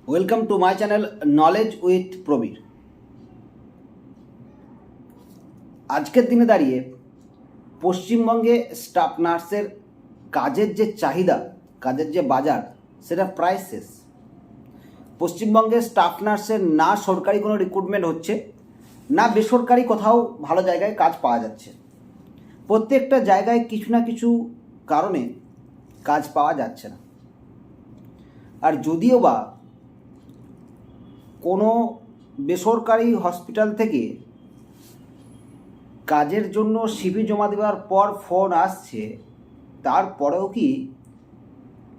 Welcome to my channel knowledge with Prabir. আজকের দিনে দাঁড়িয়ে পশ্চিমবঙ্গে স্টাফ নার্সের কাজের যে চাহিদা, কাজের যে বাজার, সেটা প্রায় শেষ। পশ্চিমবঙ্গে স্টাফ নার্সের না সরকারি কোনো রিক্রুটমেন্ট হচ্ছে, না বেসরকারি কোথাও ভালো জায়গায় কাজ পাওয়া যাচ্ছে। প্রত্যেকটা জায়গায় কিছু না কিছু কারণে কাজ পাওয়া যাচ্ছে না। আর যদিও বা কোনো বেসরকারি হসপিটাল থেকে কাজের জন্য সিভি জমা দেওয়ার পর ফোন আসছে, তারপরেও কি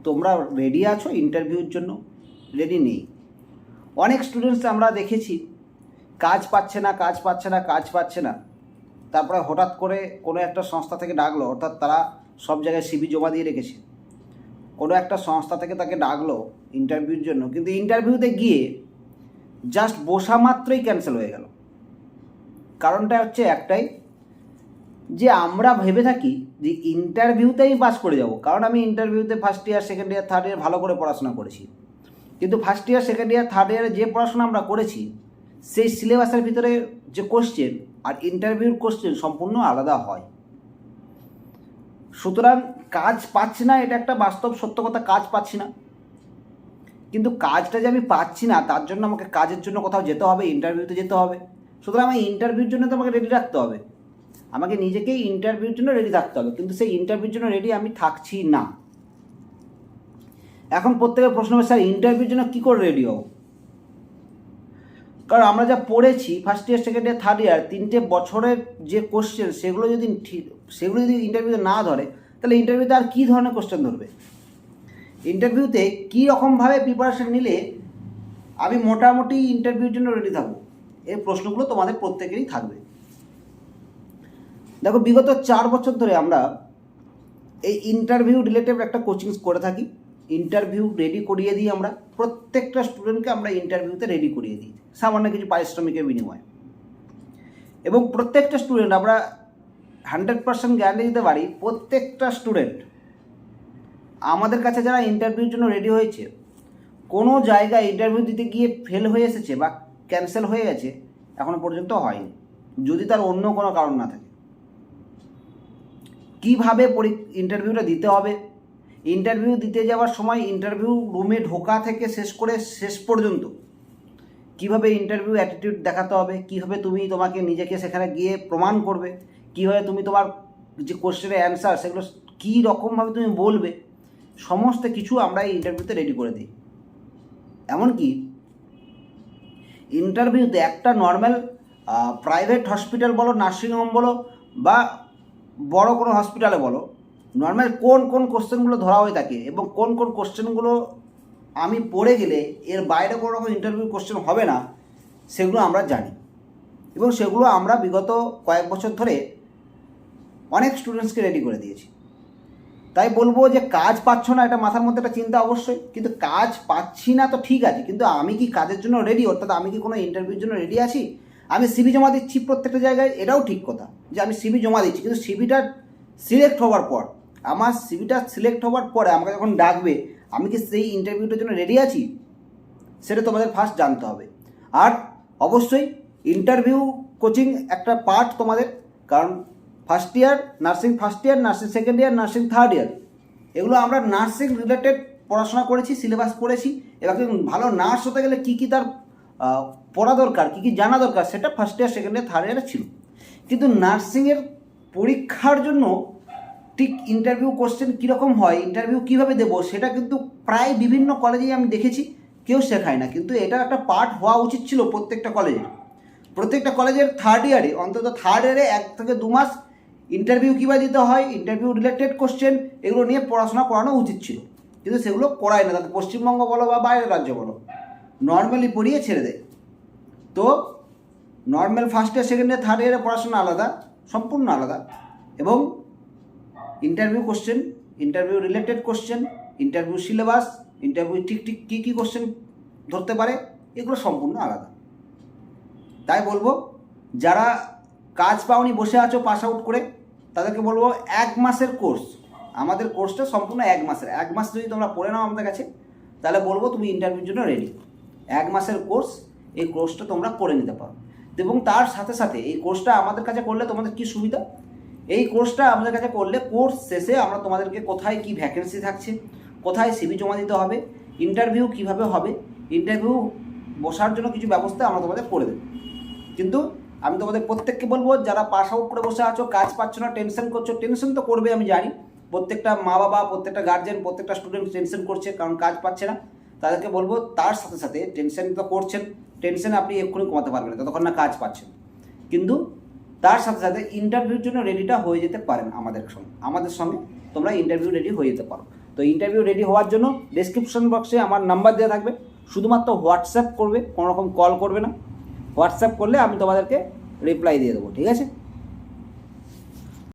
তোমরা রেডি আছো ইন্টারভিউর জন্য? রেডি নেই। অনেক স্টুডেন্টস আমরা দেখেছি কাজ পাচ্ছে না, তারপরে হঠাৎ করে কোনো একটা সংস্থা থেকে ডাকলো, অর্থাৎ তারা সব জায়গায় সিভি জমা দিয়ে রেখেছে, কোনো একটা সংস্থা থেকে তাকে ডাকলো ইন্টারভিউর জন্য, কিন্তু ইন্টারভিউতে গিয়ে জাস্ট বসা মাত্রই ক্যান্সেল হয়ে গেল। কারণটা হচ্ছে একটাই, যে আমরা ভেবে থাকি যে ইন্টারভিউতেই পাস করে যাব, কারণ আমি ইন্টারভিউতে first year, second year, third year ভালো করে পড়াশোনা করেছি। কিন্তু first year, second year, third ইয়ারে যে পড়াশোনা আমরা করেছি, সেই সিলেবাসের ভিতরে যে কোশ্চেন আর ইন্টারভিউর কোশ্চেন সম্পূর্ণ আলাদা হয়। সুতরাং কাজ পাচ্ছি না, এটা একটা বাস্তব সত্য কথা, কাজ পাচ্ছি না। কিন্তু কাজটা যে আমি পাচ্ছি না, তার জন্য আমাকে কাজের জন্য কোথাও যেতে হবে, ইন্টারভিউতে যেতে হবে। সুতরাং আমি ইন্টারভিউর জন্য তো আমাকে রেডি রাখতে হবে, আমাকে নিজেকেই ইন্টারভিউর জন্য রেডি থাকতে হবে। কিন্তু সেই ইন্টারভিউর জন্য রেডি আমি থাকছি না। এখন প্রত্যেকের প্রশ্ন হবে, স্যার ইন্টারভিউর জন্য কী করে রেডি হব? কারণ আমরা যা পড়েছি first year, second year, third year, 3টে বছরের যে কোশ্চেন, সেগুলো যদি ইন্টারভিউতে না ধরে, তাহলে ইন্টারভিউতে আর কী ধরনের কোশ্চেন ধরবে? ইন্টারভিউতে কী রকমভাবে প্রিপারেশন নিলে আমি মোটামুটি ইন্টারভিউর জন্য রেডি থাকবো? এই প্রশ্নগুলো তোমাদের প্রত্যেকেরই থাকবে। দেখো, বিগত 4 বছর ধরে আমরা এই ইন্টারভিউ রিলেটেড একটা কোচিং করে থাকি। ইন্টারভিউ রেডি করিয়ে দিই আমরা, প্রত্যেকটা স্টুডেন্টকে আমরা ইন্টারভিউতে রেডি করিয়ে দিই সামান্য কিছু পারিশ্রমিকের বিনিময়ে। এবং প্রত্যেকটা স্টুডেন্ট, আমরা 100% গ্যারান্টি দিতে পারি, প্রত্যেকটা স্টুডেন্ট আমাদের কাছে যারা ইন্টারভিউর জন্য রেডি হয়েছে, কোনো জায়গায় ইন্টারভিউ দিতে গিয়ে ফেল হয়ে এসেছে বা ক্যান্সেল হয়ে গেছে এখনো পর্যন্ত হয়নি, যদি তার অন্য কোনো কারণ না থাকে। কীভাবে ইন্টারভিউটা দিতে হবে, ইন্টারভিউ দিতে যাওয়ার সময় ইন্টারভিউ রুমে ঢোকা থেকে শেষ পর্যন্ত কীভাবে ইন্টারভিউ অ্যাটিটিউড দেখাতে হবে, কীভাবে তুমি তোমাকে নিজেকে সেখানে গিয়ে প্রমাণ করবে, কীভাবে তুমি তোমার যে কোশ্চেনের অ্যান্সার সেগুলো কী রকমভাবে তুমি বলবে, সমস্ত কিছু আমরা এই ইন্টারভিউতে রেডি করে দিই। এমনকি ইন্টারভিউতে একটা নর্মাল প্রাইভেট হসপিটাল বলো, নার্সিংহোম বলো, বা বড় কোনো হসপিটালে বলো, নর্মাল কোন কোন কোশ্চেনগুলো ধরা হয়ে থাকে এবং কোন কোন কোশ্চেনগুলো আমি পড়ে গেলে এর বাইরে কোনো রকম ইন্টারভিউ কোশ্চেন হবে না, সেগুলো আমরা জানি। এবং সেগুলো আমরা বিগত কয়েক বছর ধরে অনেক স্টুডেন্টসকে রেডি করে দিয়েছি। তাই বলবো যে কাজ পাচ্ছ না, এটা মাথার মধ্যে একটা চিন্তা অবশ্যই, কিন্তু কাজ পাচ্ছি না তো ঠিক আছে, কিন্তু আমি কি কাজের জন্য রেডি? অর্থাৎ আমি কি কোনো ইন্টারভিউর জন্য রেডি আছি? আমি সিভি জমা দিচ্ছি প্রত্যেকটা জায়গায়, এটাও ঠিক কথা যে আমি সিভি জমা দিচ্ছি, কিন্তু সিভিটা সিলেক্ট হওয়ার পর, আমার সিভিটা সিলেক্ট হওয়ার পরে আমাকে যখন ডাকবে, আমি কি সেই ইন্টারভিউটার জন্য রেডি আছি? সেটা তোমাদের ফার্স্ট জানতে হবে। আর অবশ্যই ইন্টারভিউ কোচিং একটা পার্ট তোমাদের, কারণ first year nursing second year, nursing third year, এগুলো আমরা নার্সিং রিলেটেড পড়াশোনা করেছি, সিলেবাস পড়েছি। এবার ভালো নার্স হতে গেলে কী কী তার পড়া দরকার, কী কী জানা দরকার, সেটা first year, second year, third ইয়ারে ছিল। কিন্তু নার্সিংয়ের পরীক্ষার জন্য ঠিক ইন্টারভিউ কোশ্চেন কীরকম হয়, ইন্টারভিউ কীভাবে দেবো, সেটা কিন্তু প্রায় বিভিন্ন কলেজেই আমি দেখেছি কেউ শেখায় না। কিন্তু এটা একটা পার্ট হওয়া উচিত ছিল প্রত্যেকটা কলেজের থার্ড ইয়ারে, অন্তত থার্ড ইয়ারে 1 থেকে 2 মাস ইন্টারভিউ কীভাবে দিতে হয়, ইন্টারভিউ রিলেটেড কোশ্চেন, এগুলো নিয়ে পড়াশোনা করানো উচিত ছিল। কিন্তু সেগুলো করায় না, তাদের পশ্চিমবঙ্গ বলো বা বাইরের রাজ্য বলো, নর্মালি পড়িয়ে ছেড়ে দেয়। তো normal first year, second year, third ইয়ারে পড়াশোনা আলাদা, সম্পূর্ণ আলাদা। এবং interview question, interview related question, interview syllabus, interview ঠিক কী কী কোশ্চেন ধরতে পারে, এগুলো সম্পূর্ণ আলাদা। তাই বলবো, যারা কাজ পাওনি, বসে আছো পাস আউট করে, তাদেরকে বলবো 1 মাসের কোর্স, আমাদের কোর্সটা সম্পূর্ণ 1 মাসের। 1 মাস যদি তোমরা পড়ে নাও আমাদের কাছে, তাহলে বলবো তুমি ইন্টারভিউর জন্য রেডি। 1 মাসের কোর্স, এই কোর্সটা তোমরা করে নিতে পারো। এবং তার সাথে সাথে এই কোর্সটা আমাদের কাছে করলে তোমাদের কি সুবিধা, এই কোর্সটা আমাদের কাছে করলে কোর্স শেষে আমরা তোমাদেরকে কোথায় কি ভ্যাকেন্সি থাকছে, কোথায় সিভি জমা দিতে হবে, ইন্টারভিউ কিভাবে হবে, ইন্টারভিউ বসার জন্য কিছু ব্যবস্থা আমরা তোমাদের করে দেবো। কিন্তু আমি তোমাদের প্রত্যেককে বলবো, যারা পাস আউট করে বসে আছো, কাজ পাচ্ছ না, টেনশন করছো, টেনশন তো করবে আমি জানি, প্রত্যেকটা মা বাবা, প্রত্যেকটা গার্জেন, প্রত্যেকটা স্টুডেন্ট টেনশন করছে কারণ কাজ পাচ্ছে না। তাদেরকে বলবো তার সাথে সাথে টেনশন তো করছেন, টেনশন আপনি এক্ষুনি কমাতে পারবেন না ততক্ষণ না কাজ পাচ্ছেন, কিন্তু তার সাথে সাথে ইন্টারভিউর জন্য রেডিটা হয়ে যেতে পারেন আমাদের সঙ্গে তোমরা ইন্টারভিউ রেডি হয়ে যেতে পারো। তো ইন্টারভিউ রেডি হওয়ার জন্য ডেসক্রিপশন বক্সে আমার নাম্বার দেওয়া থাকবে, শুধুমাত্র হোয়াটসঅ্যাপ করবে, কোনো রকম কল করবে না। হোয়াটসঅ্যাপ করলে আমি তোমাদেরকে রিপ্লাই দিয়ে দেবো, ঠিক আছে।